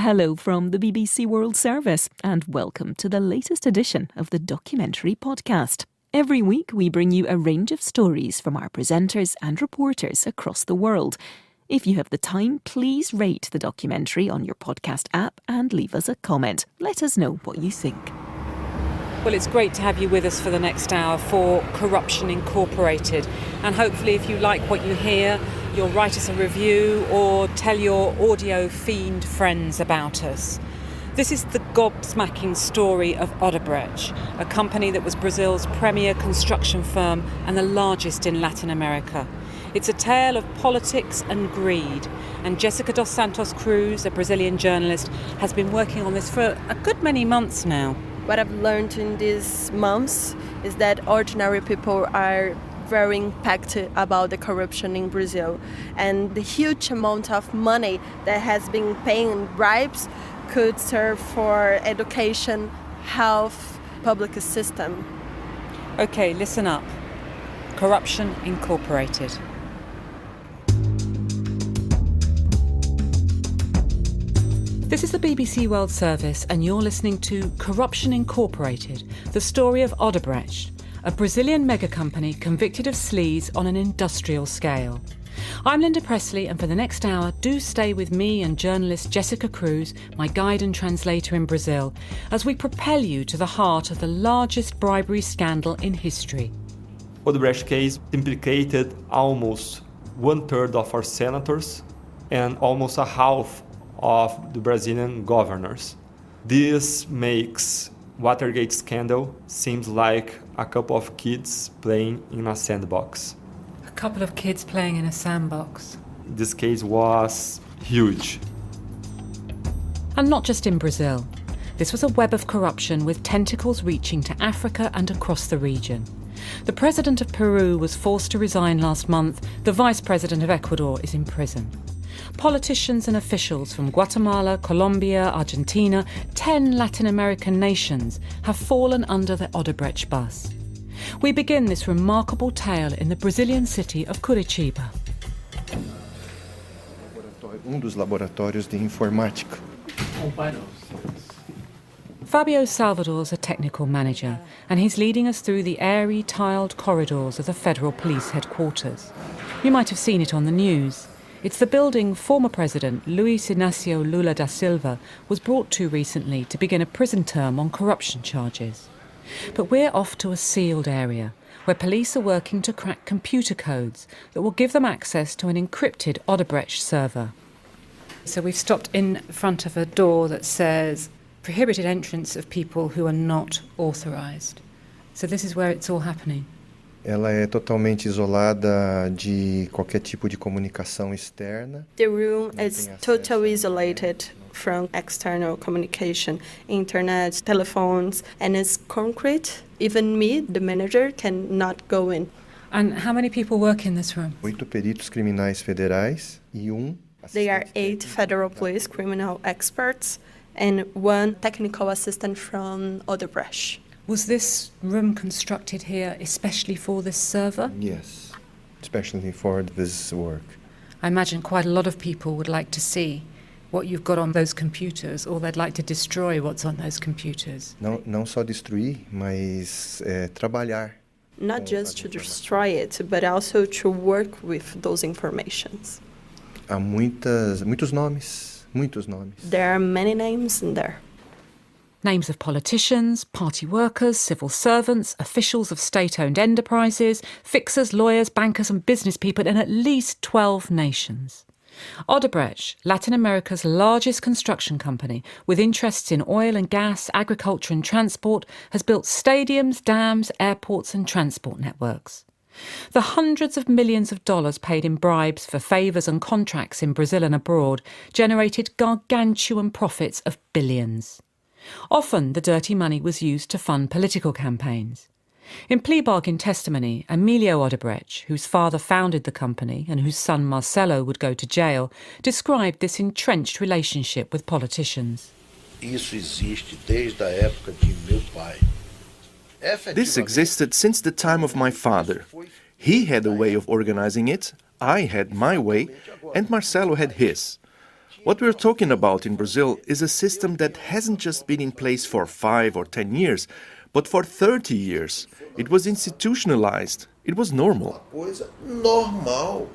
Hello from the BBC World Service and welcome to the latest edition of the Documentary Podcast. Every week we bring you a range of stories from our presenters and reporters across the world. If you have the time, please rate the documentary on your podcast app and leave us a comment. Let us know what you think. Well, it's great to have you with us for the next hour for Corruption Incorporated. And hopefully if you like what you hear, you'll write us a review or tell your audio fiend friends about us. This is the gobsmacking story of Odebrecht, a company that was Brazil's premier construction firm and the largest in Latin America. It's a tale of politics and greed, and Jessica dos Santos Cruz, a Brazilian journalist, has been working on this for a good many months now. What I've learned in these months is that ordinary people are very impacted about the corruption in Brazil, and the huge amount of money that has been paying in bribes could serve for education, health, public system. Okay, listen up. Corruption Incorporated. This is the BBC World Service and you're listening to Corruption Incorporated, the story of Odebrecht, a Brazilian mega company convicted of sleaze on an industrial scale. I'm Linda Presley, and for the next hour, do stay with me and journalist Jessica Cruz, my guide and translator in Brazil, as we propel you to the heart of the largest bribery scandal in history. Odebrecht case implicated almost 1/3 of our senators and almost a half of the Brazilian governors. This makes Watergate scandal seems like a couple of kids playing in a sandbox. A couple of kids playing in a sandbox. This case was huge. And not just in Brazil. This was a web of corruption with tentacles reaching to Africa and across the region. The president of Peru was forced to resign last month. The vice president of Ecuador is in prison. Politicians and officials from Guatemala, Colombia, Argentina, 10 Latin American nations have fallen under the Odebrecht bus. We begin this remarkable tale in the Brazilian city of Curitiba. Dos laboratórios de informática. Fabio Salvador's a technical manager, and he's leading us through the airy, tiled corridors of the federal police headquarters. You might have seen it on the news. It's the building former President Luiz Inacio Lula da Silva was brought to recently to begin a prison term on corruption charges. But we're off to a sealed area where police are working to crack computer codes that will give them access to an encrypted Odebrecht server. So we've stopped in front of a door that says prohibited entrance of people who are not authorised. So this is where it's all happening. Ela é totalmente isolada de qualquer tipo de comunicação externa. The room is totally isolated from external communication, internet, telephones, and it's concrete. Even me, the manager, cannot go in. And how many people work in this room? 8 peritos criminais federais e They are 8 federal police criminal experts and 1 technical assistant from Odebrecht. Was this room constructed here especially for this server? Yes, especially for this work. I imagine quite a lot of people would like to see what you've got on those computers, or they'd like to destroy what's on those computers. Não só destruir, mas trabalhar. Not just to destroy it, but also to work with those informations. Há muitos nomes. There are many names in there. Names of politicians, party workers, civil servants, officials of state-owned enterprises, fixers, lawyers, bankers and business people in at least 12 nations. Odebrecht, Latin America's largest construction company, with interests in oil and gas, agriculture and transport, has built stadiums, dams, airports and transport networks. The hundreds of millions of dollars paid in bribes for favours and contracts in Brazil and abroad generated gargantuan profits of billions. Often the dirty money was used to fund political campaigns. In plea-bargain testimony, Emilio Odebrecht, whose father founded the company and whose son Marcelo would go to jail, described this entrenched relationship with politicians. Isso existe desde a época de meu pai. This existed since the time of my father. He had a way of organizing it, I had my way, and Marcelo had his. What we're talking about in Brazil is a system that hasn't just been in place for 5 or 10 years, but for 30 years. It was institutionalized. It was normal. Coisa normal.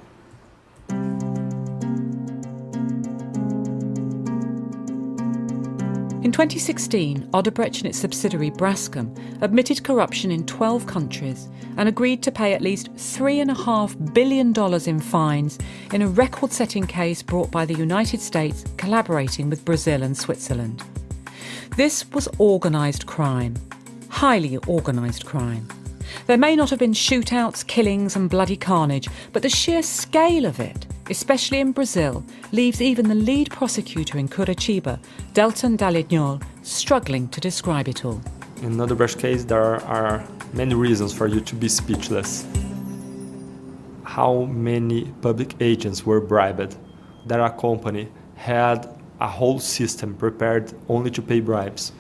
In 2016, Odebrecht and its subsidiary Braskem admitted corruption in 12 countries and agreed to pay at least $3.5 billion in fines in a record-setting case brought by the United States collaborating with Brazil and Switzerland. This was organised crime, highly organised crime. There may not have been shootouts, killings and bloody carnage, but the sheer scale of it, especially in Brazil, leaves even the lead prosecutor in Curitiba, Delton Dallagnol, struggling to describe it all. In Odebrecht case, there are many reasons for you to be speechless. How many public agents were bribed? That a company had a whole system prepared only to pay bribes.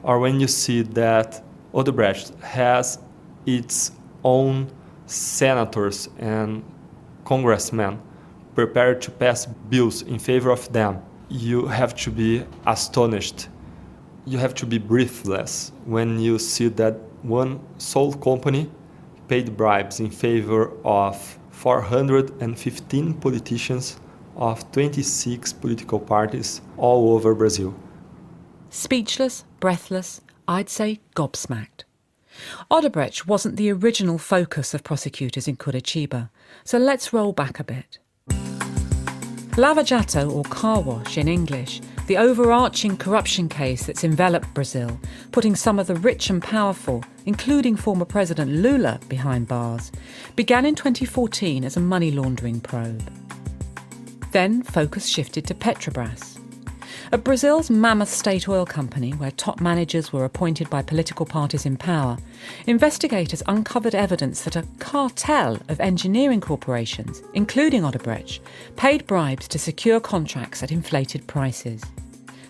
Or when you see that Odebrecht has its own senators and congressmen prepared to pass bills in favor of them, you have to be astonished. You have to be breathless when you see that one sole company paid bribes in favor of 415 politicians of 26 political parties all over Brazil. Speechless, breathless, I'd say gobsmacked. Odebrecht wasn't the original focus of prosecutors in Curitiba, so let's roll back a bit. Lava Jato, or car wash in English, the overarching corruption case that's enveloped Brazil, putting some of the rich and powerful, including former President Lula, behind bars, began in 2014 as a money laundering probe. Then focus shifted to Petrobras. At Brazil's mammoth state oil company, where top managers were appointed by political parties in power, investigators uncovered evidence that a cartel of engineering corporations, including Odebrecht, paid bribes to secure contracts at inflated prices.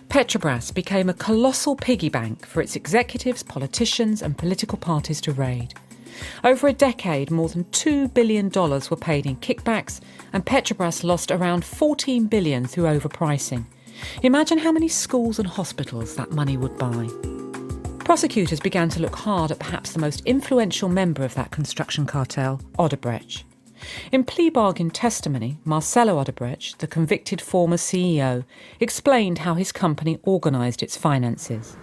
Petrobras became a colossal piggy bank for its executives, politicians and political parties to raid. Over a decade, more than $2 billion were paid in kickbacks, and Petrobras lost around $14 billion through overpricing. Imagine how many schools and hospitals that money would buy. Prosecutors began to look hard at perhaps the most influential member of that construction cartel, Odebrecht. In plea-bargain testimony, Marcelo Odebrecht, the convicted former CEO, explained how his company organised its finances.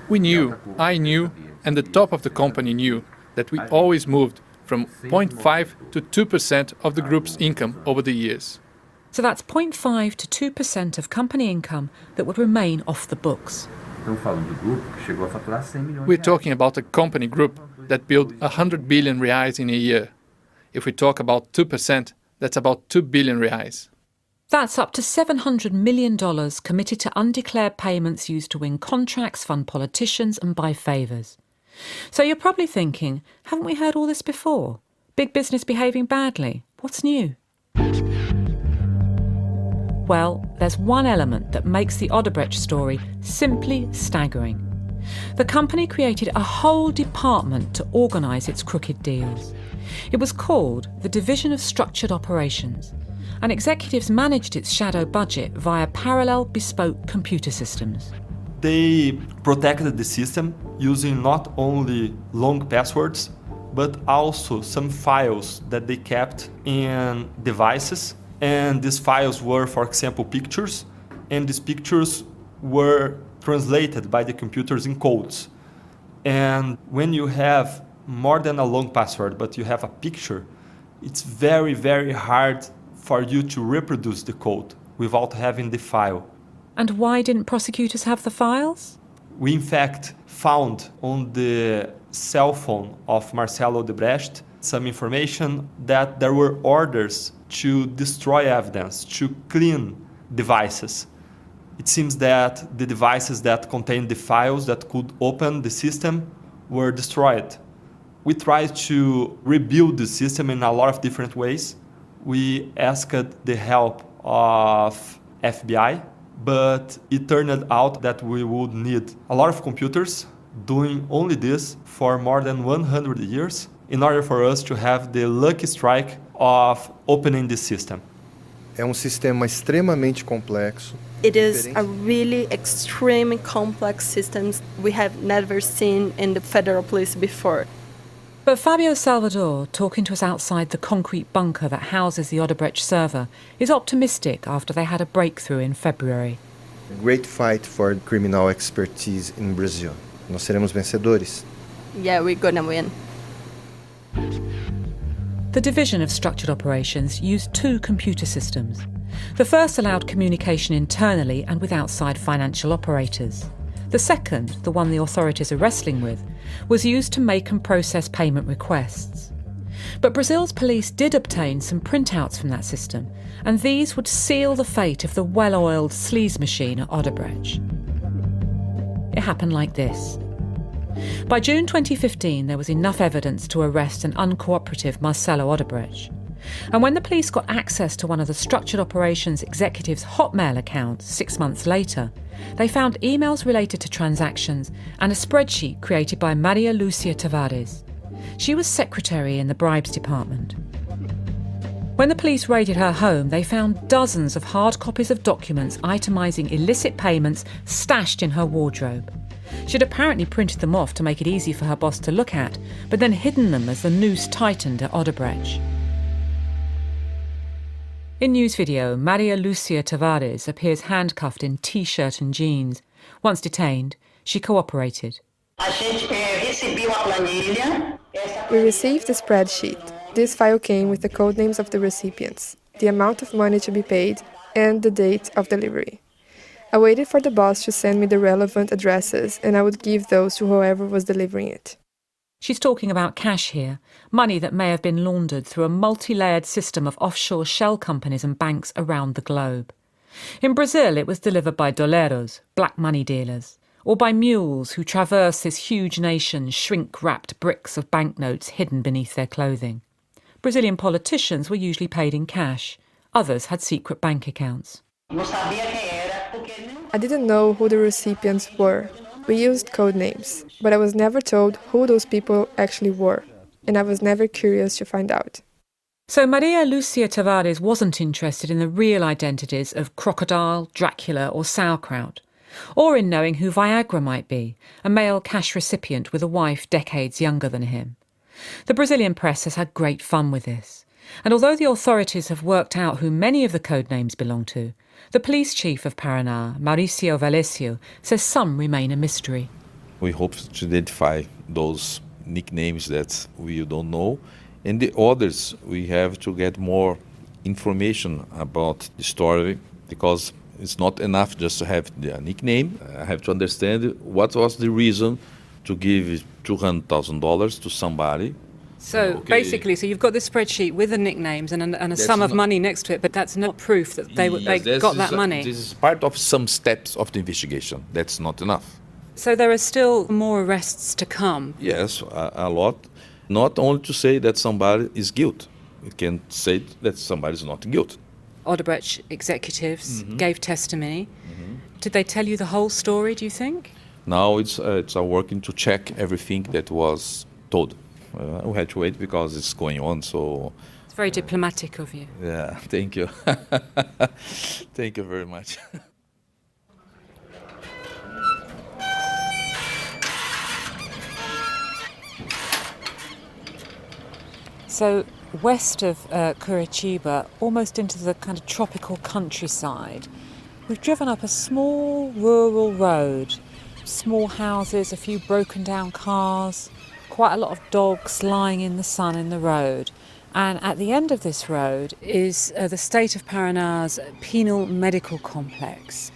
We knew, I knew, and the top of the company knew that we always moved from 0.5 to 2% of the group's income over the years. So that's 0.5 to 2% of company income that would remain off the books. We're talking about a company group that built 100 billion reais in a year. If we talk about 2%, that's about 2 billion reais. That's up to $700 million committed to undeclared payments used to win contracts, fund politicians and buy favours. So you're probably thinking, haven't we heard all this before? Big business behaving badly. What's new? Well, there's one element that makes the Odebrecht story simply staggering. The company created a whole department to organise its crooked deals. It was called the Division of Structured Operations, and executives managed its shadow budget via parallel bespoke computer systems. They protected the system using not only long passwords, but also some files that they kept in devices. And these files were, for example, pictures, and these pictures were translated by the computers in codes. And when you have more than a long password, but you have a picture, it's very, very hard for you to reproduce the code without having the file. And why didn't prosecutors have the files? We, in fact, found on the cell phone of Marcelo Odebrecht some information that there were orders to destroy evidence, to clean devices. It seems that the devices that contained the files that could open the system were destroyed. We tried to rebuild the system in a lot of different ways. We asked the help of FBI, but it turned out that we would need a lot of computers doing only this for more than 100 years in order for us to have the lucky strike of opening the system. É sistema extremamente complexo. It is a really extremely complex system we have never seen in the federal police before. But Fabio Salvador, talking to us outside the concrete bunker that houses the Odebrecht server, is optimistic after they had a breakthrough in February. Great fight for criminal expertise in Brazil. Nós seremos vencedores. Yeah, we're gonna win. The Division of Structured Operations used two computer systems. The first allowed communication internally and with outside financial operators. The second, the one the authorities are wrestling with, was used to make and process payment requests. But Brazil's police did obtain some printouts from that system, and these would seal the fate of the well-oiled sleaze machine at Odebrecht. It happened like this. By June 2015, there was enough evidence to arrest an uncooperative Marcelo Odebrecht. And when the police got access to one of the Structured Operations executive's Hotmail accounts 6 months later, they found emails related to transactions and a spreadsheet created by Maria Lucia Tavares. She was secretary in the bribes department. When the police raided her home, they found dozens of hard copies of documents itemising illicit payments stashed in her wardrobe. She'd apparently printed them off to make it easy for her boss to look at, but then hidden them as the noose tightened at Odebrecht. In news video, Maria Lucia Tavares appears handcuffed in T-shirt and jeans. Once detained, she cooperated. We received the spreadsheet. This file came with the codenames of the recipients, the amount of money to be paid, and the date of delivery. I waited for the boss to send me the relevant addresses, and I would give those to whoever was delivering it. She's talking about cash here, money that may have been laundered through a multi-layered system of offshore shell companies and banks around the globe. In Brazil, it was delivered by doleros, black money dealers, or by mules who traverse this huge nation's shrink-wrapped bricks of banknotes hidden beneath their clothing. Brazilian politicians were usually paid in cash. Others had secret bank accounts. I didn't know who the recipients were. We used code names, but I was never told who those people actually were, and I was never curious to find out. So Maria Lucia Tavares wasn't interested in the real identities of Crocodile, Dracula or Sauerkraut, or in knowing who Viagra might be, a male cash recipient with a wife decades younger than him. The Brazilian press has had great fun with this, and although the authorities have worked out who many of the code names belong to, the police chief of Paraná, Mauricio Valesio, says some remain a mystery. We hope to identify those nicknames that we don't know, and the others we have to get more information about the story, because it's not enough just to have the nickname. I have to understand what was the reason to give $200,000 to somebody. So basically, you've got this spreadsheet with the nicknames and a sum of money next to it, but that's not proof that they got that money. This is part of some steps of the investigation. That's not enough. So there are still more arrests to come? Yes, a lot. Not only to say that somebody is guilty. It can say that somebody is not guilty. Odebrecht executives gave testimony. Did they tell you the whole story, do you think? Now it's working to check everything that was told. We had to wait because it's going on, so... It's very diplomatic of you. Yeah, thank you. Thank you very much. So west of Curitiba, almost into the kind of tropical countryside, we've driven up a small rural road. Small houses, a few broken down cars, quite a lot of dogs lying in the sun in the road. And at the end of this road is the state of Paraná's penal medical complex.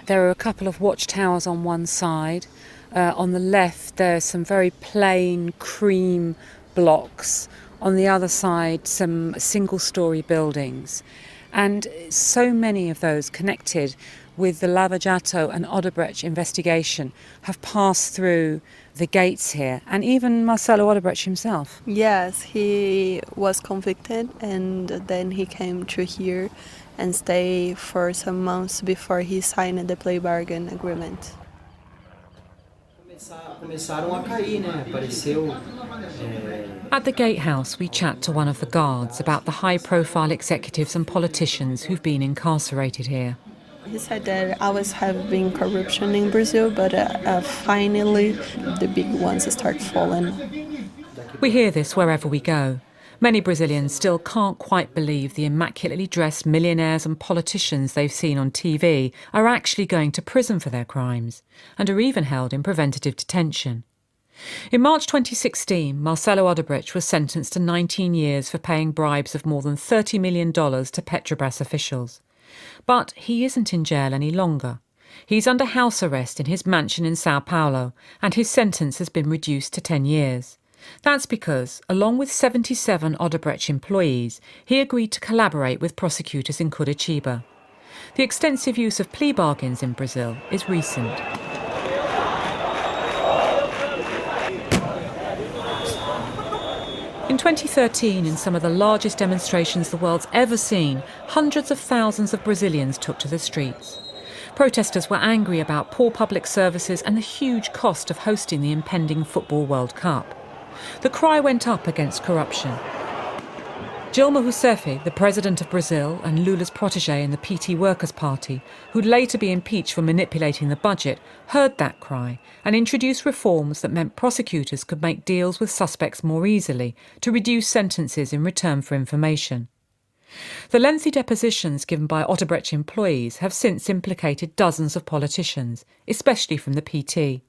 There are a couple of watchtowers on one side. On the left, there's some very plain cream blocks. On the other side, some single-storey buildings. And so many of those connected with the Lava Jato and Odebrecht investigation have passed through the gates here, and even Marcelo Odebrecht himself. Yes, he was convicted and then he came to here and stayed for some months before he signed the plea-bargain agreement. Começaram a cair, né? Apareceu At the gatehouse, we chat to one of the guards about the high-profile executives and politicians who've been incarcerated here. He said that always have been corruption in Brazil, but finally the big ones start falling. We hear this wherever we go. Many Brazilians still can't quite believe the immaculately dressed millionaires and politicians they've seen on TV are actually going to prison for their crimes, and are even held in preventative detention. In March 2016, Marcelo Odebrecht was sentenced to 19 years for paying bribes of more than $30 million to Petrobras officials. But he isn't in jail any longer. He's under house arrest in his mansion in Sao Paulo, and his sentence has been reduced to 10 years. That's because, along with 77 Odebrecht employees, he agreed to collaborate with prosecutors in Curitiba. The extensive use of plea bargains in Brazil is recent. In 2013, in some of the largest demonstrations the world's ever seen, hundreds of thousands of Brazilians took to the streets. Protesters were angry about poor public services and the huge cost of hosting the impending Football World Cup. The cry went up against corruption. Dilma Rousseff, the president of Brazil and Lula's protégé in the PT Workers' Party, who'd later be impeached for manipulating the budget, heard that cry and introduced reforms that meant prosecutors could make deals with suspects more easily to reduce sentences in return for information. The lengthy depositions given by Odebrecht employees have since implicated dozens of politicians, especially from the PT.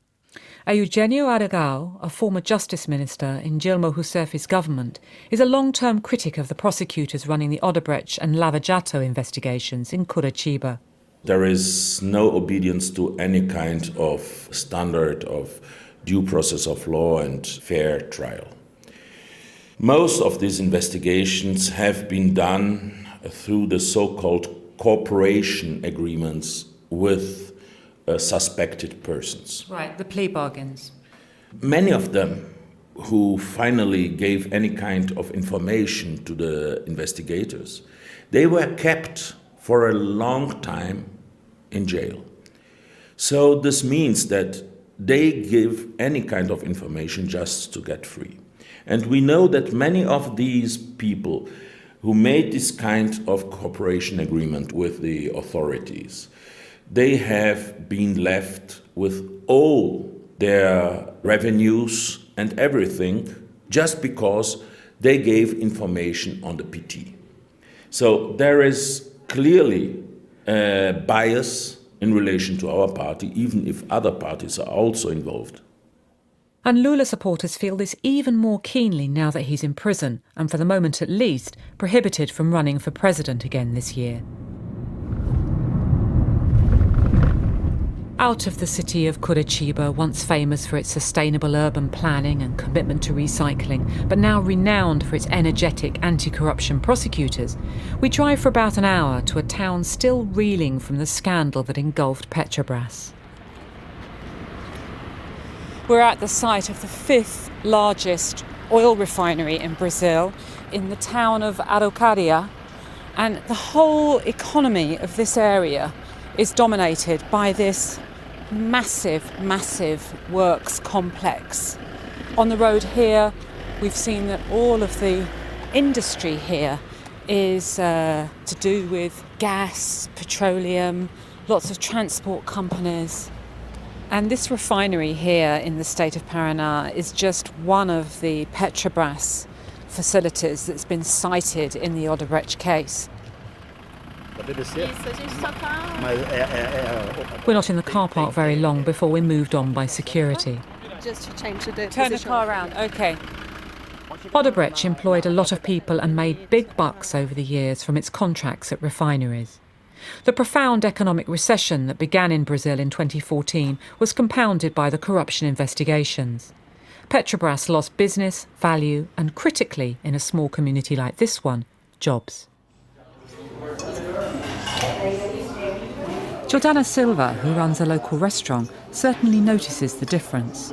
Eugenio Aragão, a former justice minister in Dilma Rousseff's government, is a long-term critic of the prosecutors running the Odebrecht and Lava Jato investigations in Curitiba. There is no obedience to any kind of standard of due process of law and fair trial. Most of these investigations have been done through the so-called cooperation agreements with suspected persons. Right, the plea bargains. Many of them who finally gave any kind of information to the investigators, they were kept for a long time in jail. So this means that they give any kind of information just to get free. And we know that many of these people who made this kind of cooperation agreement with the authorities, they have been left with all their revenues and everything just because they gave information on the PT. So there is clearly a bias in relation to our party, even if other parties are also involved. And Lula supporters feel this even more keenly now that he's in prison and, for the moment at least, prohibited from running for president again this year. Out of the city of Curitiba, once famous for its sustainable urban planning and commitment to recycling, but now renowned for its energetic anti-corruption prosecutors, we drive for about an hour to a town still reeling from the scandal that engulfed Petrobras. We're at the site of the 5th largest oil refinery in Brazil, in the town of Araucaria, and the whole economy of this area is dominated by this massive works complex. On the road here, we've seen that all of the industry here is to do with gas, petroleum, lots of transport companies. And this refinery here in the state of Paraná is just one of the Petrobras facilities that's been cited in the Odebrecht case. We're not in the car park very long before we're moved on by security. Just to change the Turn the car around, OK. Odebrecht employed a lot of people and made big bucks over the years from its contracts at refineries. The profound economic recession that began in Brazil in 2014 was compounded by the corruption investigations. Petrobras lost business, value and, critically, in a small community like this one, jobs. Jordana Silva, who runs a local restaurant, certainly notices the difference.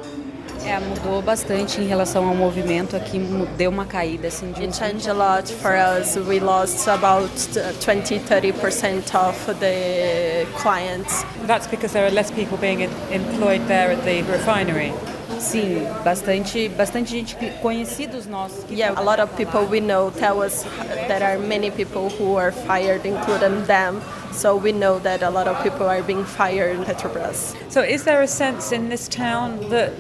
Mudou bastante em relação ao movimento aqui, deu uma caída assim de It changed a lot for us. We lost about 20-30% of the clients. That's because there are less people being employed there at the refinery. Sim, bastante gente conhecidos nossos. Yeah, a lot of people we know tell us there are many people who are fired, including them. So we know that a lot of people are being fired in Petrobras. So is there a sense in this town that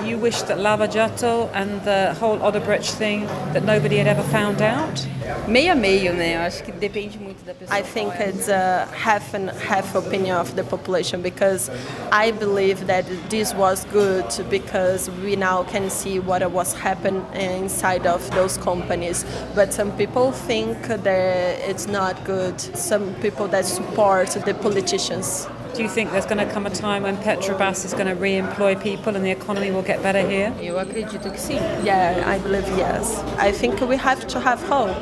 you wish that Lava Jato and the whole Odebrecht thing, that nobody had ever found out? Meio a meio, né? Eu acho que depende muito da pessoa. I think it's a half and half opinion of the population, because I believe that this was good because we now can see what was happening inside of those companies. But some people think that it's not good. Some people that support the politicians. Do you think there's going to come a time when Petrobras is going to re-employ people and the economy will get better here? Eu acredito que sim. Yeah, I believe yes. I think we have to have hope.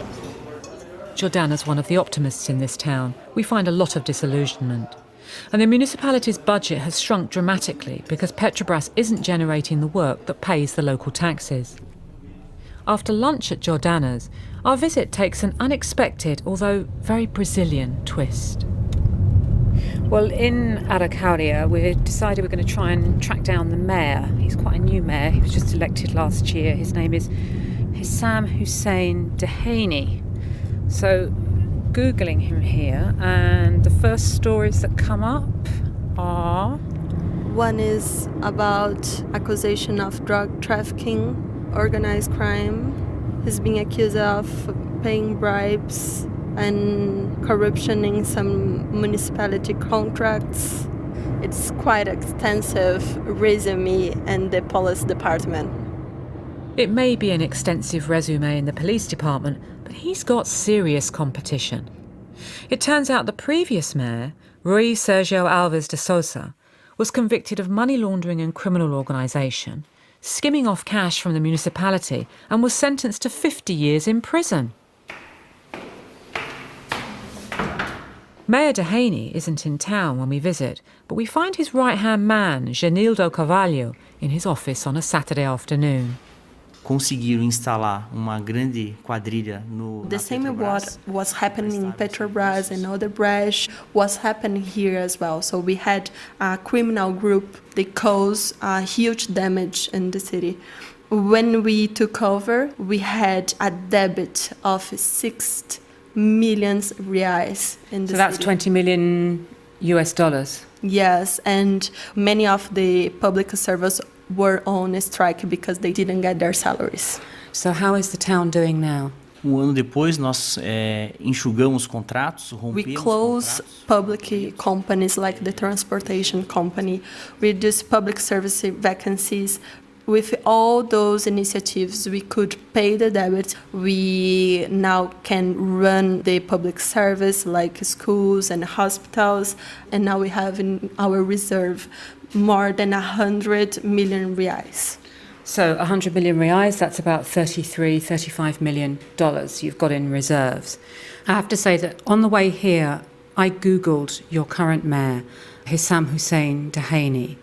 Jordana's one of the optimists in this town. We find a lot of disillusionment. And the municipality's budget has shrunk dramatically because Petrobras isn't generating the work that pays the local taxes. After lunch at Jordana's, our visit takes an unexpected, although very Brazilian, twist. Well, in Araucaria, we decided we're going to try and track down the mayor. He's quite a new mayor. He was just elected last year. His name is Hissam Hussein Dehaney. So, Googling him here, and the first stories that come up are... One is about accusation of drug trafficking, organized crime. He's being accused of paying bribes and corruption in some municipality contracts. It's quite extensive resume in the police department. It may be an extensive resume in the police department, but he's got serious competition. It turns out the previous mayor, Rui Sergio Alves de Sousa, was convicted of money laundering and criminal organisation, skimming off cash from the municipality, and was sentenced to 50 years in prison. Mayor Dehaney isn't in town when we visit, but we find his right-hand man, Genildo Carvalho, in his office on a Saturday afternoon. Conseguiram instalar uma grande quadrilha no The same what was happening in Petrobras and Odebrecht was happening here as well. So we had a criminal group that caused huge damage in the city. When we took over, we had a debit of 6 million reais in the city. So that's 20 million US dollars? Yes, and many of the public servants were on a strike because they didn't get their salaries. So how is the town doing now? Ano depois, nós enxugamos contratos, We rompemos close contratos. public companies like the transportation company, reduce public service vacancies. With all those initiatives, we could pay the debt. We now can run the public service like schools and hospitals. And now we have in our reserve more than 100 million reais. So 100 million reais, that's about $35 million you've got in reserves. I have to say that on the way here, I Googled your current mayor, Hissam Hussein Dehaney,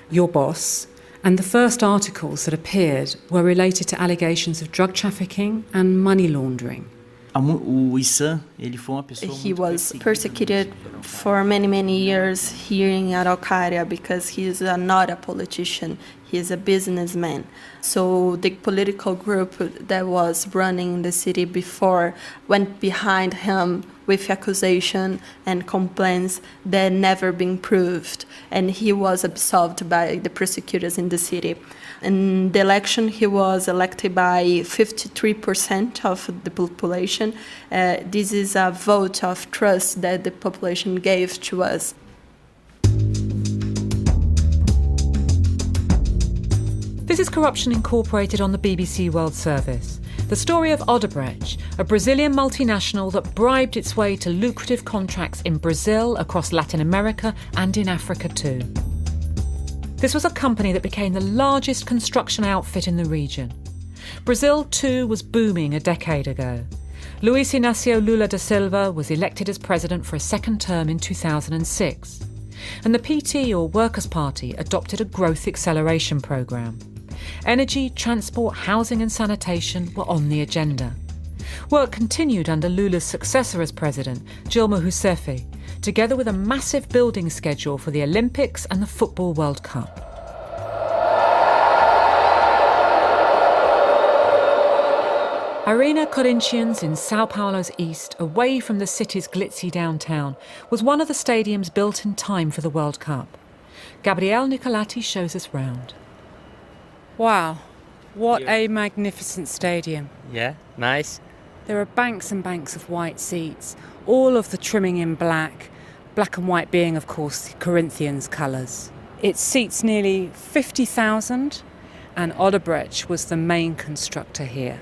your boss, and the first articles that appeared were related to allegations of drug trafficking and money laundering. O Issam, ele foi uma pessoa He muito was persecuted for many years here in Araucaria because he is not a politician. He is a businessman. So the political group that was running the city before went behind him with accusation and complaints that never been proved. And he was absolved by the prosecutors in the city. In the election, he was elected by 53% of the population. This is a vote of trust that the population gave to us. This is Corruption Incorporated on the BBC World Service. The story of Odebrecht, a Brazilian multinational that bribed its way to lucrative contracts in Brazil, across Latin America and in Africa too. This was a company that became the largest construction outfit in the region. Brazil too was booming a decade ago. Luiz Inacio Lula da Silva was elected as president for a second term in 2006. And the PT, or Workers' Party, adopted a growth acceleration programme. Energy, transport, housing and sanitation were on the agenda. Work continued under Lula's successor as president, Dilma Rousseff, together with a massive building schedule for the Olympics and the Football World Cup. Arena Corinthians in Sao Paulo's east, away from the city's glitzy downtown, was one of the stadiums built in time for the World Cup. Gabrielle Nicolati shows us round. Wow, what a magnificent stadium. Yeah, nice. There are banks and banks of white seats, all of the trimming in black and white being, of course, the Corinthians' colours. It seats nearly 50,000, and Odebrecht was the main constructor here.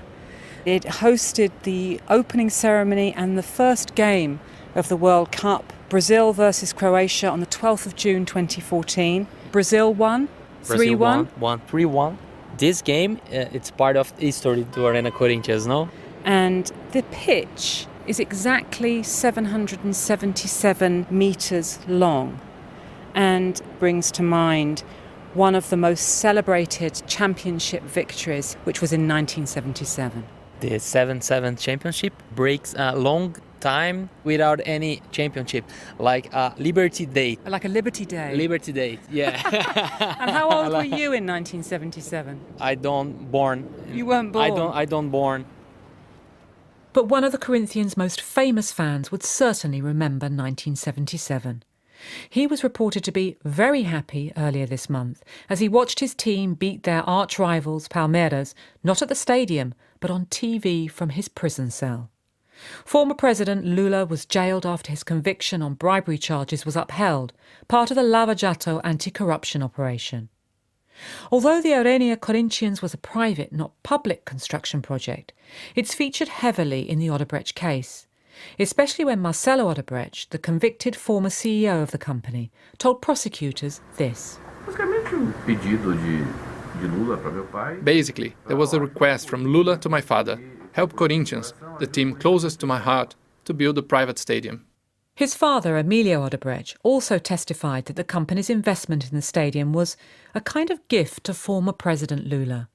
It hosted the opening ceremony and the first game of the World Cup, Brazil versus Croatia on the 12th of June 2014. Brazil won 3-1. Won 3-1. This game, it's part of history to Arena Corinthians, no? And the pitch is exactly 777 metres long and brings to mind one of the most celebrated championship victories, which was in 1977. The 7-7 championship breaks a long time without any championship, like a Liberty Day. Like a Liberty Day. Liberty Day, yeah. And how old were you in 1977? I don't born. You weren't born? I don't born. But one of the Corinthians' most famous fans would certainly remember 1977. He was reported to be very happy earlier this month as he watched his team beat their arch-rivals Palmeiras, not at the stadium, but on TV from his prison cell. Former President Lula was jailed after his conviction on bribery charges was upheld, part of the Lava Jato anti-corruption operation. Although the Arena Corinthians was a private, not public construction project, it's featured heavily in the Odebrecht case, especially when Marcelo Odebrecht, the convicted former CEO of the company, told prosecutors this. Basically, there was a request from Lula to my father, help Corinthians, the team closest to my heart, to build a private stadium. His father, Emilio Odebrecht, also testified that the company's investment in the stadium was a kind of gift to former President Lula,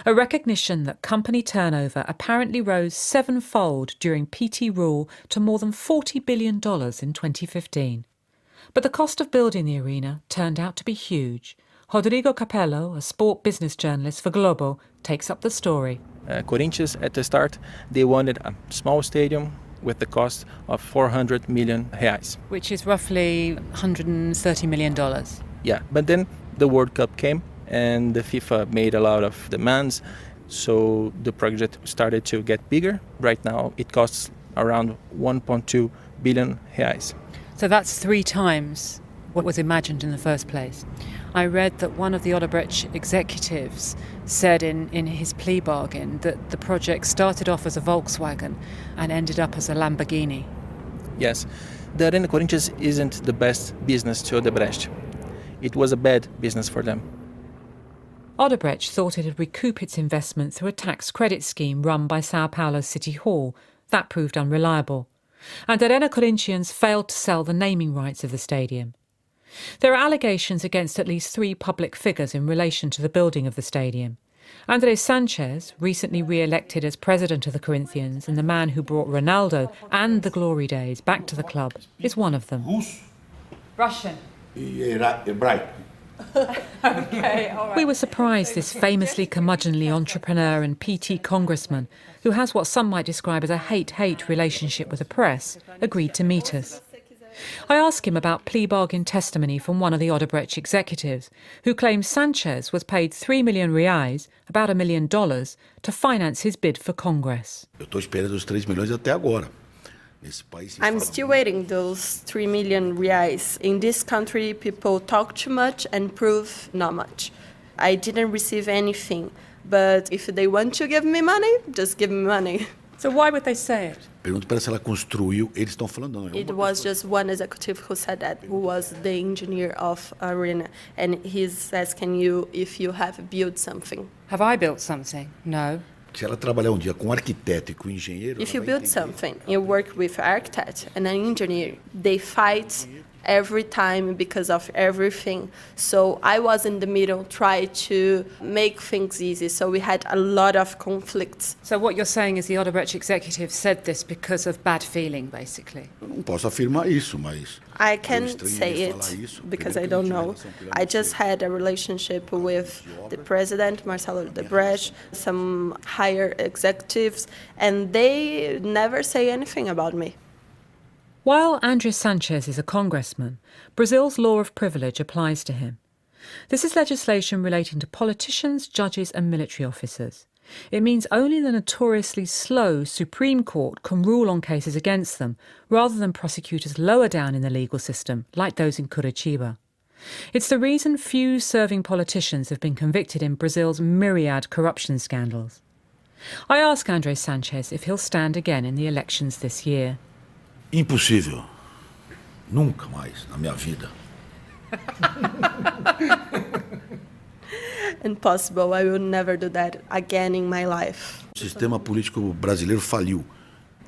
a recognition that company turnover apparently rose sevenfold during PT rule to more than $40 billion in 2015. But the cost of building the arena turned out to be huge. Rodrigo Capello, a sport business journalist for Globo, takes up the story. Corinthians, at the start, they wanted a small stadium with the cost of 400 million reais. Which is roughly $130 million. Yeah, but then the World Cup came and the FIFA made a lot of demands, so the project started to get bigger. Right now it costs around 1.2 billion reais. So that's 3 times what was imagined in the first place. I read that one of the Odebrecht executives said in his plea bargain that the project started off as a Volkswagen and ended up as a Lamborghini. Yes, the Arena Corinthians isn't the best business to Odebrecht. It was a bad business for them. Odebrecht thought it'd recoup its investment through a tax credit scheme run by Sao Paulo's City Hall. That proved unreliable. And Arena Corinthians failed to sell the naming rights of the stadium. There are allegations against at least 3 public figures in relation to the building of the stadium. Andrés Sanchez, recently re-elected as president of the Corinthians and the man who brought Ronaldo and the glory days back to the club, is one of them. Russian. Right. Okay, all right. We were surprised this famously curmudgeonly entrepreneur and PT congressman, who has what some might describe as a hate-hate relationship with the press, agreed to meet us. I asked him about plea bargain testimony from one of the Odebrecht executives, who claims Sanchez was paid 3 million reais, about $1 million, to finance his bid for Congress. I'm still waiting those 3 million reais. In this country, people talk too much and prove not much. I didn't receive anything, but if they want to give me money, just give me money. So why would they say it? It was just one executive who said that, who was the engineer of Arena, and he's asking you if you have built something. Have I built something? No. If you build something, you work with an architect and an engineer, they fight every time because of everything. So I was in the middle, try to make things easy. So we had a lot of conflicts. So what you're saying is the Odebrecht executive said this because of bad feeling, basically? Não posso afirmar isso, mas I can't say it because I don't know. I just had a relationship with the president, Marcelo Odebrecht, some higher executives, and they never say anything about me. While Andrés Sanchez is a congressman, Brazil's law of privilege applies to him. This is legislation relating to politicians, judges and military officers. It means only the notoriously slow Supreme Court can rule on cases against them, rather than prosecutors lower down in the legal system, like those in Curitiba. It's the reason few serving politicians have been convicted in Brazil's myriad corruption scandals. I ask Andrés Sanchez if he'll stand again in the elections this year. impossível. Nunca mais na minha vida. Impossible. I will never do that again in my life. O sistema político brasileiro faliu.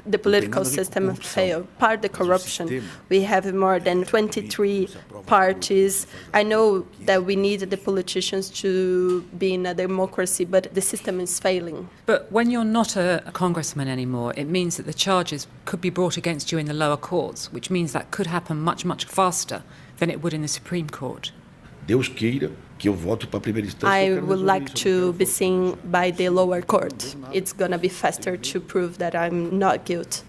The political system failed. Part of the corruption. We have more than 23 parties. I know that we need the politicians to be in a democracy, but the system is failing. But when you're not a congressman anymore, it means that the charges could be brought against you in the lower courts, which means that could happen much, much faster than it would in the Supreme Court. Deus queira que eu volte para a primeira instância. I would like to be seen by the lower court. It's going to be faster to prove that I'm not guilty.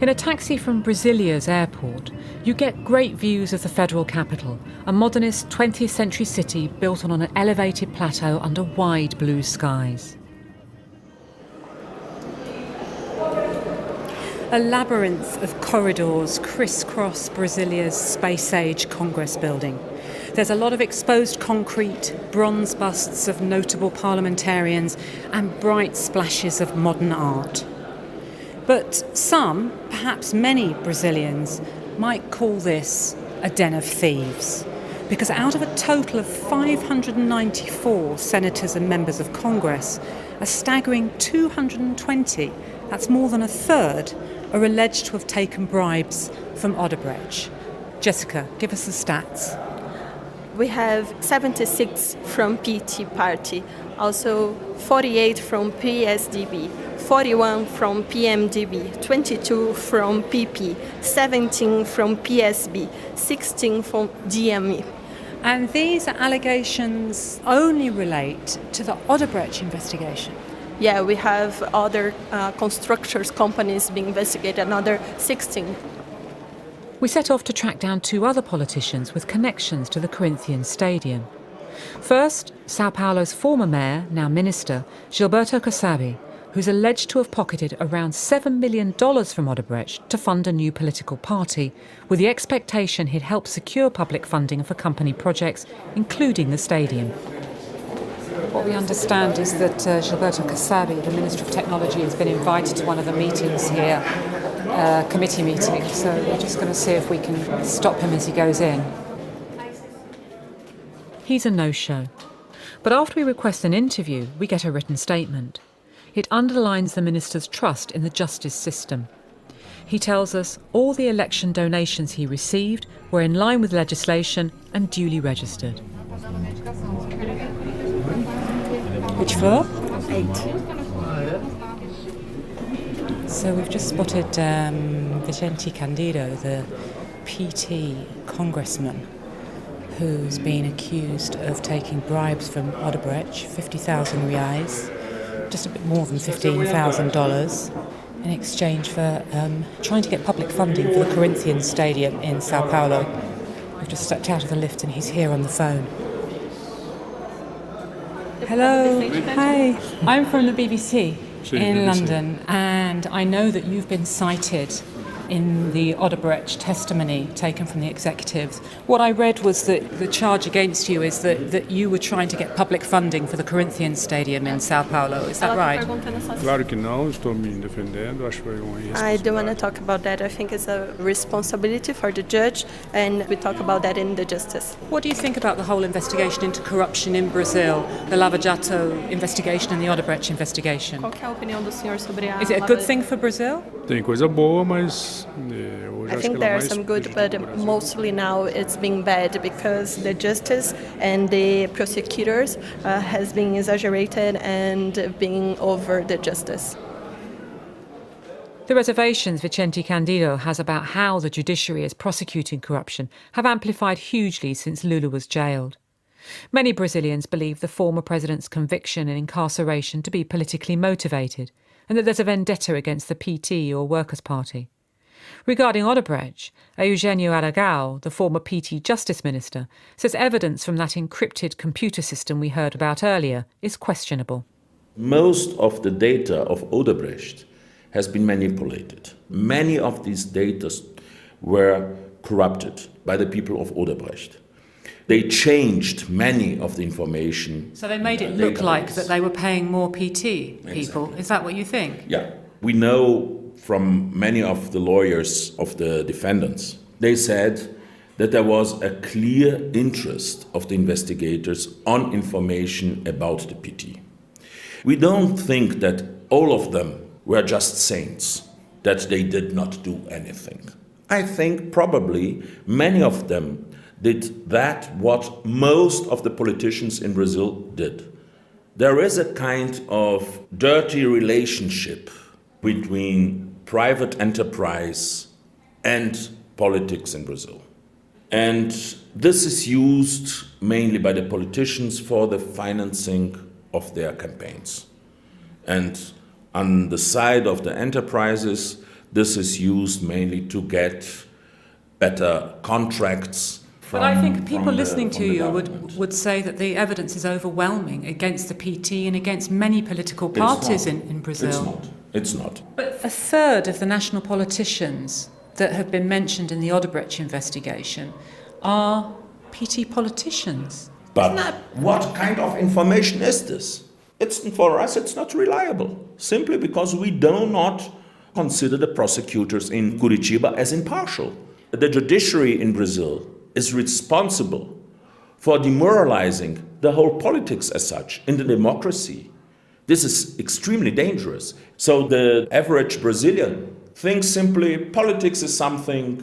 In a taxi from Brasilia's airport, you get great views of the federal capital, a modernist 20th century city built on an elevated plateau under wide blue skies. A labyrinth of corridors crisscross Brasilia's space-age Congress building. There's a lot of exposed concrete, bronze busts of notable parliamentarians, and bright splashes of modern art. But some, perhaps many Brazilians, might call this a den of thieves. Because out of a total of 594 senators and members of Congress, a staggering 220, that's more than a third, are alleged to have taken bribes from Odebrecht. Jessica, give us the stats. We have 76 from PT Party, also 48 from PSDB, 41 from PMDB, 22 from PP, 17 from PSB, 16 from DME. And these allegations only relate to the Odebrecht investigation? Yeah, we have other constructors companies being investigated, another 16. We set off to track down two other politicians with connections to the Corinthians Stadium. First, Sao Paulo's former mayor, now minister, Gilberto Kassab, who's alleged to have pocketed around $7 million from Odebrecht to fund a new political party, with the expectation he'd help secure public funding for company projects, including the stadium. What we understand is that Gilberto Kassab, the Minister of Technology, has been invited to one of the meetings here, committee meeting, so we're just going to see if we can stop him as he goes in. He's a no-show. But after we request an interview, we get a written statement. It underlines the minister's trust in the justice system. He tells us all the election donations he received were in line with legislation and duly registered. Which floor? 8. So we've just spotted Vicente Candido, the PT congressman, who's been accused of taking bribes from Odebrecht, 50,000 reais, just a bit more than $15,000, in exchange for trying to get public funding for the Corinthians Stadium in Sao Paulo. We've just stepped out of the lift and he's here on the phone. Hello, hi. I'm from the BBC in London, and I know that you've been cited in the Odebrecht testimony taken from the executives. What I read was that the charge against you is that you were trying to get public funding for the Corinthians Stadium in Sao Paulo. Is that right? Claro que não, estou me defendendo, acho que foi uma I don't want to talk about that. I think it's a responsibility for the judge, and we talk about that in the justice. What do you think about the whole investigation into corruption in Brazil, the Lava Jato investigation and the Odebrecht investigation? Qual que é a opinião do senhor sobre a Is it a good thing for Brazil? Tem coisa boa, mas hoje I acho think que there ela are mais some good, but mostly now it's been bad because the justice and the prosecutors has been exaggerated and being over the justice. The reservations Vicente Candido has about how the judiciary is prosecuting corruption have amplified hugely since Lula was jailed. Many Brazilians believe the former president's conviction and incarceration to be politically motivated, and that there's a vendetta against the PT or Workers' Party. Regarding Odebrecht, Eugenio Aragão, the former PT Justice Minister, says evidence from that encrypted computer system we heard about earlier is questionable. Most of the data of Odebrecht has been manipulated. Many of these data were corrupted by the people of Odebrecht. They changed many of the information. So they made it look like that they were paying more PT people. Exactly. Is that what you think? Yeah. We know from many of the lawyers of the defendants, they said that there was a clear interest of the investigators on information about the PT. We don't think that all of them were just saints, that they did not do anything. I think probably many of them did that what most of the politicians in Brazil did. There is a kind of dirty relationship between private enterprise and politics in Brazil. And this is used mainly by the politicians for the financing of their campaigns. And on the side of the enterprises, this is used mainly to get better contracts. But I think people listening to you would say that the evidence is overwhelming against the PT and against many political parties in Brazil. It's not. But a third of the national politicians that have been mentioned in the Odebrecht investigation are PT politicians. But what kind of information is this? For us, it's not reliable, simply because we do not consider the prosecutors in Curitiba as impartial. The judiciary in Brazil is responsible for demoralizing the whole politics as such in the democracy. This is extremely dangerous. So the average Brazilian thinks simply politics is something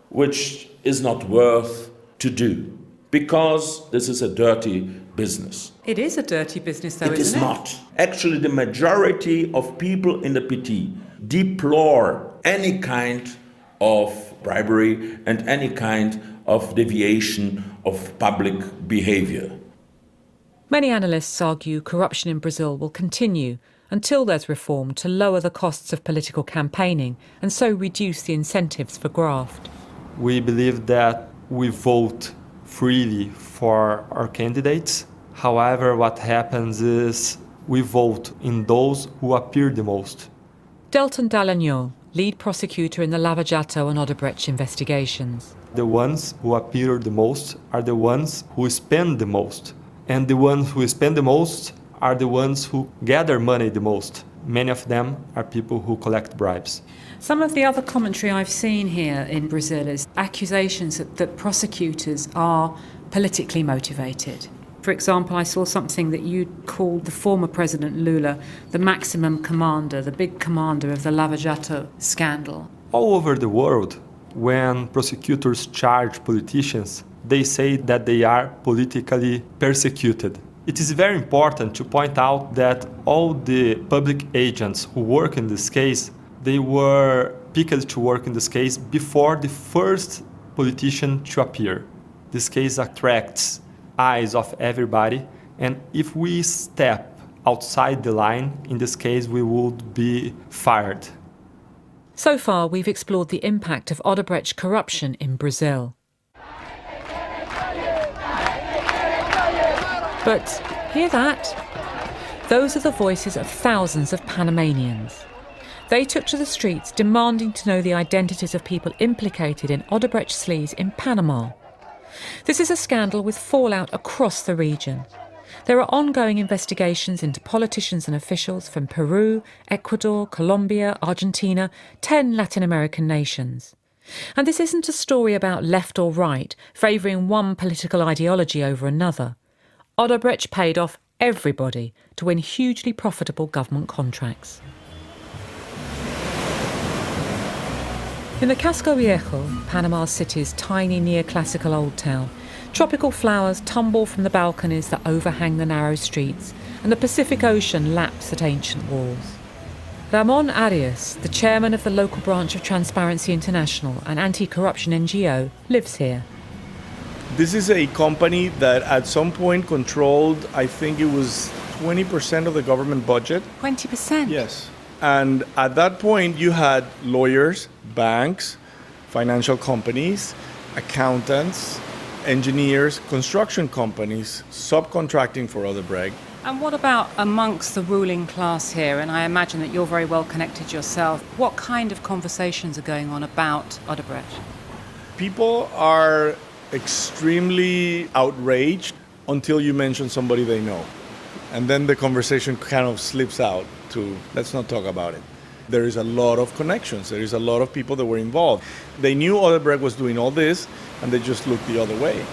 which is not worth to do, because this is a dirty business. It is a dirty business, though, isn't it? It is not. Actually, the majority of people in the PT deplore any kind of bribery and any kind of deviation of public behavior. Many analysts argue corruption in Brazil will continue until there's reform to lower the costs of political campaigning and so reduce the incentives for graft. We believe that we vote freely for our candidates. However, what happens is we vote in those who appear the most. Delton Dallagnol, lead prosecutor in the Lava Jato and Odebrecht investigations. The ones who appear the most are the ones who spend the most. And the ones who spend the most are the ones who gather money the most. Many of them are people who collect bribes. Some of the other commentary I've seen here in Brazil is accusations that prosecutors are politically motivated. For example, I saw something that you called the former President Lula the maximum commander, the big commander of the Lava Jato scandal. All over the world, when prosecutors charge politicians, they say that they are politically persecuted. It is very important to point out that all the public agents who work in this case, they were picked to work in this case before the first politician to appear. This case attracts eyes of everybody, and if we step outside the line, in this case, we would be fired. So far, we've explored the impact of Odebrecht corruption in Brazil. But hear that? Those are the voices of thousands of Panamanians. They took to the streets demanding to know the identities of people implicated in Odebrecht sleaze in Panama. This is a scandal with fallout across the region. There are ongoing investigations into politicians and officials from Peru, Ecuador, Colombia, Argentina, 10 Latin American nations. And this isn't a story about left or right, favouring one political ideology over another. Odebrecht paid off everybody to win hugely profitable government contracts. In the Casco Viejo, Panama City's tiny neoclassical old town, tropical flowers tumble from the balconies that overhang the narrow streets, and the Pacific Ocean laps at ancient walls. Ramon Arias, the chairman of the local branch of Transparency International, an anti-corruption NGO, lives here. This is a company that at some point controlled, I think it was 20% of the government budget. 20%? Yes. And at that point, you had lawyers, banks, financial companies, accountants, engineers, construction companies, subcontracting for Odebrecht. And what about amongst the ruling class here? And I imagine that you're very well connected yourself. What kind of conversations are going on about Odebrecht? People are extremely outraged until you mention somebody they know. And then the conversation kind of slips out to, let's not talk about it. There is a lot of connections. There is a lot of people that were involved. They knew Odebrecht was doing all this, and they just looked the other way.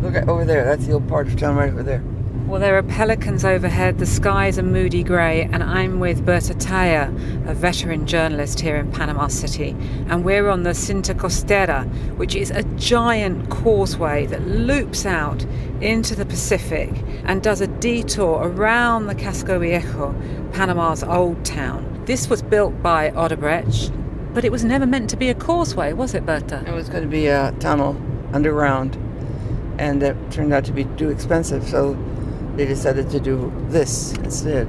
Look at over there. That's the old part of town right over there. Well, there are pelicans overhead, the skies are moody grey, and I'm with Berta Taya, a veteran journalist here in Panama City. And we're on the Cinta Costera, which is a giant causeway that loops out into the Pacific and does a detour around the Casco Viejo, Panama's old town. This was built by Odebrecht, but it was never meant to be a causeway, was it, Berta? It was going to be a tunnel underground, and it turned out to be too expensive, so they decided to do this instead.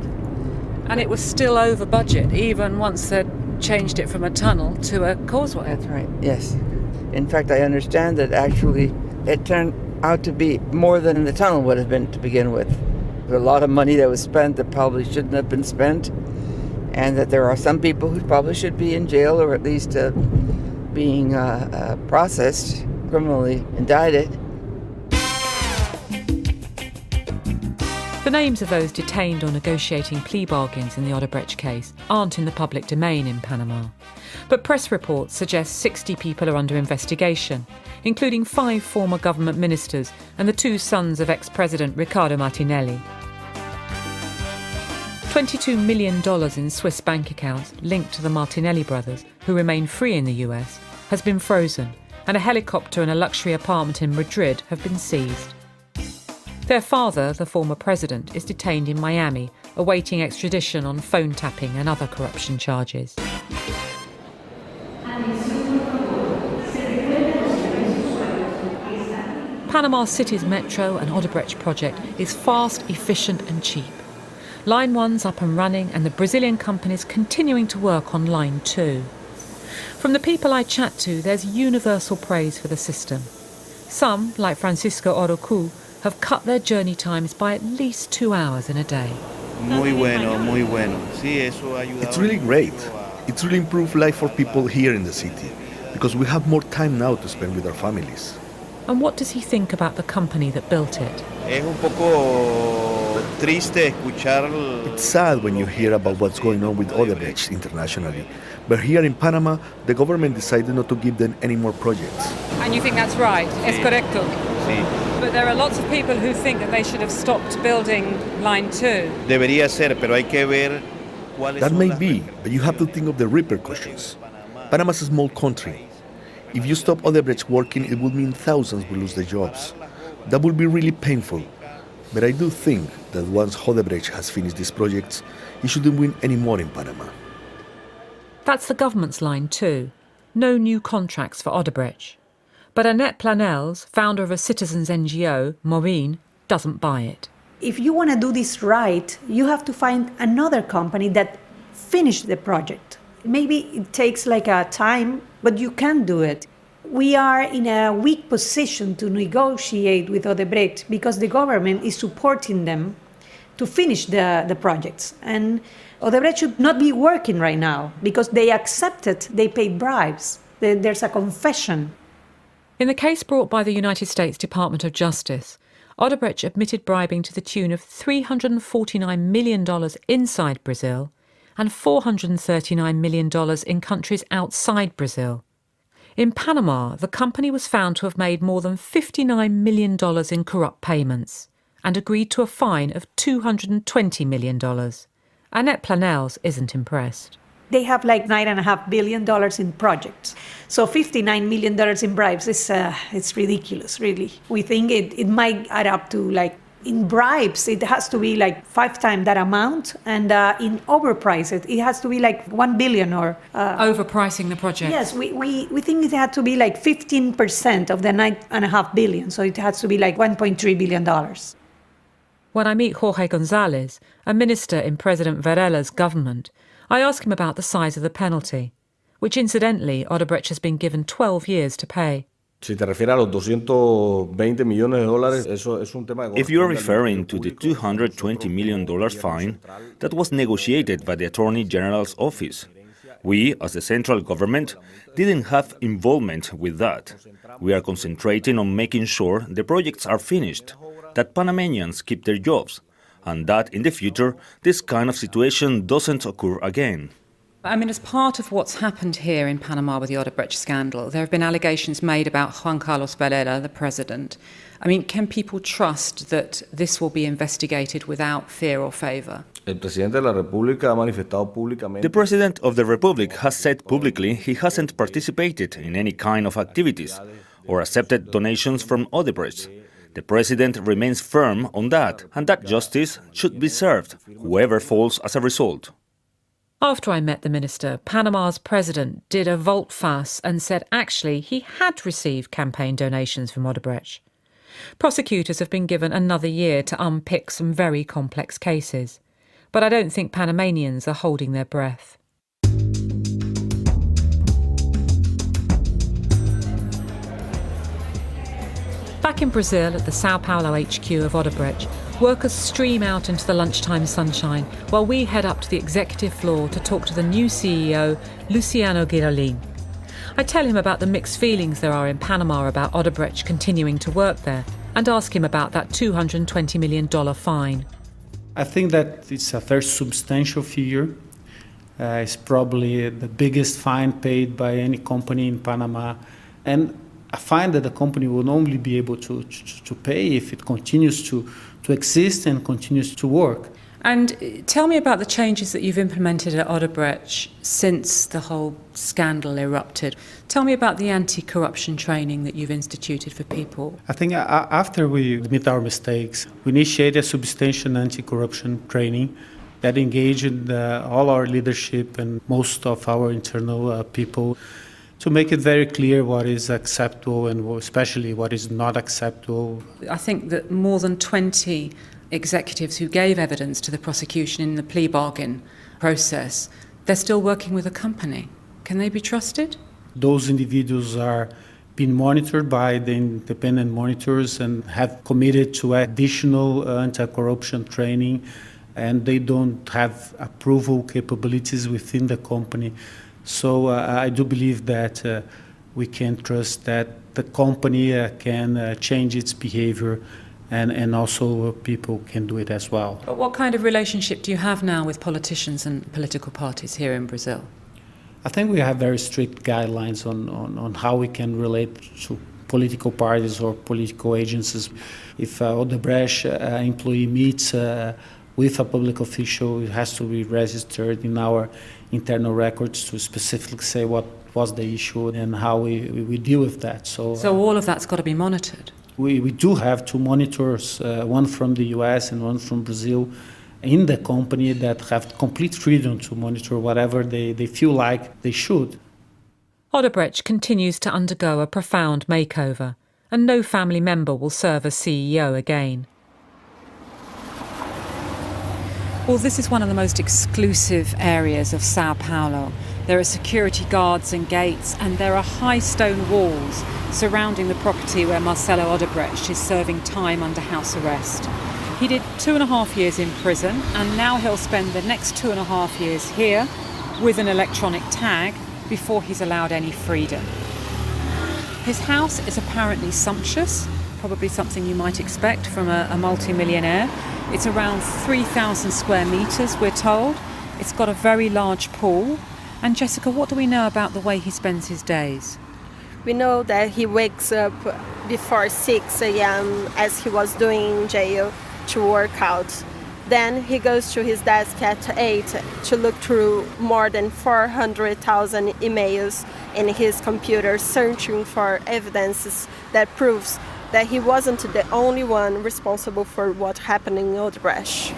And it was still over budget, even once they'd changed it from a tunnel to a causeway. That's right, yes. In fact, I understand that actually it turned out to be more than the tunnel would have been to begin with. There was a lot of money that was spent that probably shouldn't have been spent, and that there are some people who probably should be in jail or at least being processed, criminally indicted. The names of those detained or negotiating plea bargains in the Odebrecht case aren't in the public domain in Panama. But press reports suggest 60 people are under investigation, including 5 former government ministers and the 2 sons of ex-president Ricardo Martinelli. $22 million in Swiss bank accounts linked to the Martinelli brothers, who remain free in the US, has been frozen, and a helicopter and a luxury apartment in Madrid have been seized. Their father, the former president, is detained in Miami, awaiting extradition on phone tapping and other corruption charges. Panama City's metro and Odebrecht project is fast, efficient and cheap. Line 1's up and running, and the Brazilian company's continuing to work on Line 2. From the people I chat to, there's universal praise for the system. Some, like Francisco Orocu, have cut their journey times by at least 2 hours in a day. Muy bueno, muy bueno. It's really great. It's really improved life for people here in the city, because we have more time now to spend with our families. And what does he think about the company that built it? It's sad when you hear about what's going on with Odebrecht internationally, but here in Panama, the government decided not to give them any more projects. And you think that's right? Es correcto? Sí. But there are lots of people who think that they should have stopped building Line 2. That may be, but you have to think of the repercussions. Panama's a small country. If you stop Odebrecht working, it would mean thousands will lose their jobs. That would be really painful. But I do think that once Odebrecht has finished these projects, he shouldn't win any more in Panama. That's the government's line too. No new contracts for Odebrecht. But Annette Planels, founder of a citizens NGO, Maureen, doesn't buy it. If you want to do this right, you have to find another company that finished the project. Maybe it takes like a time, but you can do it. We are in a weak position to negotiate with Odebrecht because the government is supporting them to finish the projects. And Odebrecht should not be working right now because they accepted, they paid bribes. There's a confession. In the case brought by the United States Department of Justice, Odebrecht admitted bribing to the tune of $349 million inside Brazil and $439 million in countries outside Brazil. In Panama, the company was found to have made more than $59 million in corrupt payments and agreed to a fine of $220 million. Annette Planels isn't impressed. They have like $9.5 billion in projects. So $59 million in bribes it's ridiculous, really. We think it might add up to in bribes, it has to be 5 times that amount. And in overpriced, it has to be $1 billion or... overpricing the project. Yes, we think it had to be 15% of the $9.5 billion. So it has to be $1.3 billion. When I meet Jorge González, a minister in President Varela's government, I ask him about the size of the penalty, which incidentally Odebrecht has been given 12 years to pay. If you are referring to the $220 million fine that was negotiated by the Attorney General's office, we, as the central government, didn't have involvement with that. We are concentrating on making sure the projects are finished, that Panamanians keep their jobs, and that in the future this kind of situation doesn't occur again. I mean, as part of what's happened here in Panama with the Odebrecht scandal, there have been allegations made about Juan Carlos Varela, the president. I mean, can people trust that this will be investigated without fear or favour? The President of the Republic has said publicly he hasn't participated in any kind of activities or accepted donations from Odebrecht. The President remains firm on that, and that justice should be served, whoever falls as a result. After I met the minister, Panama's president did a volte-face and said actually he had received campaign donations from Odebrecht. Prosecutors have been given another year to unpick some very complex cases, but I don't think Panamanians are holding their breath. Back in Brazil at the Sao Paulo HQ of Odebrecht, workers stream out into the lunchtime sunshine while we head up to the executive floor to talk to the new CEO, Luciano Girolin. I tell him about the mixed feelings there are in Panama about Odebrecht continuing to work there and ask him about that $220 million fine. I think that it's a very substantial figure. It's probably the biggest fine paid by any company in Panama. And I find that the company will only be able to pay if it continues to exist and continues to work. And tell me about the changes that you've implemented at Odebrecht since the whole scandal erupted. Tell me about the anti-corruption training that you've instituted for people. I think after we admit our mistakes, we initiated a substantial anti-corruption training that engaged all our leadership and most of our internal people to make it very clear what is acceptable and especially what is not acceptable. I think that more than 20 executives who gave evidence to the prosecution in the plea-bargain process, they're still working with the company. Can they be trusted? Those individuals are being monitored by the independent monitors and have committed to additional anti-corruption training, and they don't have approval capabilities within the company. So I do believe that we can trust that the company can change its behavior and also people can do it as well. But what kind of relationship do you have now with politicians and political parties here in Brazil? I think we have very strict guidelines on how we can relate to political parties or political agencies. If Odebrecht employee meets with a public official, it has to be registered in our internal records to specifically say what was the issue and how we deal with that. So all of that's got to be monitored? We do have two monitors, one from the US and one from Brazil, in the company that have complete freedom to monitor whatever they feel like they should. Odebrecht continues to undergo a profound makeover, and no family member will serve as CEO again. Well, this is one of the most exclusive areas of Sao Paulo. There are security guards and gates, and there are high stone walls surrounding the property where Marcelo Odebrecht is serving time under house arrest. He did 2.5 years in prison, and now he'll spend the next 2.5 years here with an electronic tag before he's allowed any freedom. His house is apparently sumptuous, probably something you might expect from a multi-millionaire. It's around 3,000 square metres, we're told. It's got a very large pool. And Jessica, what do we know about the way he spends his days? We know that he wakes up before 6 a.m. as he was doing in jail to work out. Then he goes to his desk at 8 to look through more than 400,000 emails in his computer, searching for evidences that proves that he wasn't the only one responsible for what happened in Odebrecht.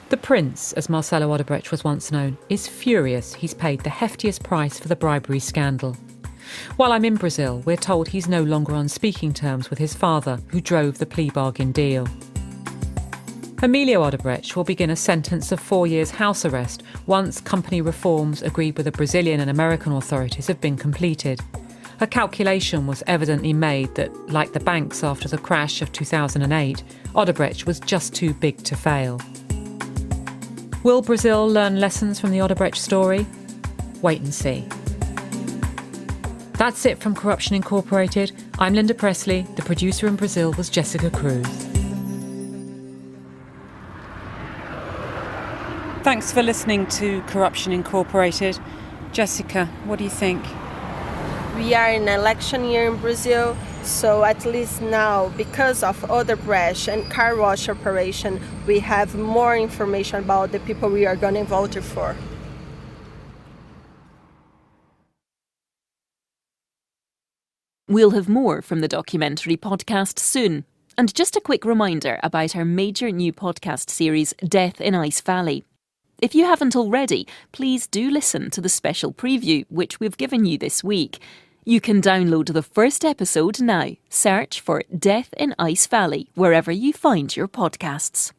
The prince, as Marcelo Odebrecht was once known, is furious he's paid the heftiest price for the bribery scandal. While I'm in Brazil, we're told he's no longer on speaking terms with his father, who drove the plea bargain deal. Emilio Odebrecht will begin a sentence of 4 years house arrest once company reforms agreed with the Brazilian and American authorities have been completed. A calculation was evidently made that, like the banks after the crash of 2008, Odebrecht was just too big to fail. Will Brazil learn lessons from the Odebrecht story? Wait and see. That's it from Corruption Incorporated. I'm Linda Presley. The producer in Brazil was Jessica Cruz. Thanks for listening to Corruption Incorporated. Jessica, what do you think? We are in an election year in Brazil, so at least now, because of Odebrecht and car wash operation, we have more information about the people we are going to vote for. We'll have more from the documentary podcast soon. And just a quick reminder about our major new podcast series, Death in Ice Valley. If you haven't already, please do listen to the special preview, which we've given you this week. You can download the first episode now. Search for Death in Ice Valley wherever you find your podcasts.